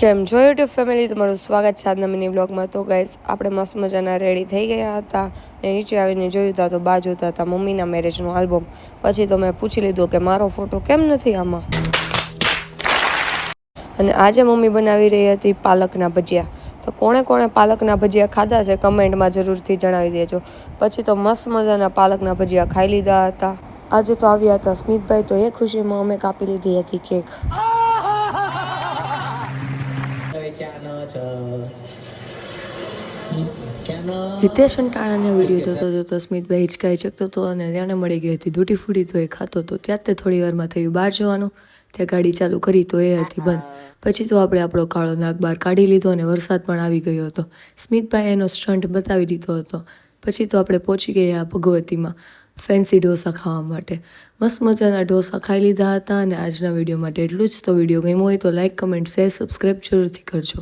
કેમ છો YouTube family, તમારું સ્વાગત છે આજના મિની બ્લોગમાં। તો ગાઈસ, આપણે મસ્ત મજાના રેડી થઈ ગયા હતા ને નીચે આવીને જોયું હતા તો બા જોતા હતા મમ્મીના મેરેજનું આલ્બમ। પછી તો મેં પૂછી લીધું કે મારો ફોટો કેમ નથી આમાં। અને આજે મમ્મી બનાવી રહી હતી પાલકના ભજીયા। તો કોણે કોણે પાલકના ભજીયા ખાધા છે કમેન્ટમાં જરૂરથી જણાવી દેજો। પછી તો મસ્ત મજાના પાલકના ભજીયા ખાઈ લીધા હતા। આજે તો આવ્યા હતા સ્મિતભાઈ, તો એ ખુશીમાં અમે કાપી લીધી હતી કેક। હિતેશ અંટાણાને વિડીયો જોતો જોતો સ્મિતભાઈ હિંચકાઈ શકતો હતો અને તેને મળી ગઈ હતી દૂટી ફૂટી, તો એ ખાતો હતો। ત્યાં તે થોડી વારમાં થયું બહાર જવાનું। ત્યાં ગાડી ચાલુ કરી તો એ હતી બંધ। પછી તો આપણે આપણો કાળો નાગ બહાર કાઢી લીધો અને વરસાદ પણ આવી ગયો હતો। સ્મિતભાઈ એનો સ્ટન્ટ બતાવી દીધો હતો। પછી તો આપણે પહોંચી ગયા ભગવતીમાં ફેન્સી ઢોસા ખાવા માટે। મસ્ત મજાના ઢોસા ખાઈ લીધા હતા અને આજના વિડીયો માટે એટલું જ। તો વિડીયો ગમ્યો હોય તો લાઈક, કમેન્ટ, શેર, સબસ્ક્રાઈબ જરૂરથી કરજો।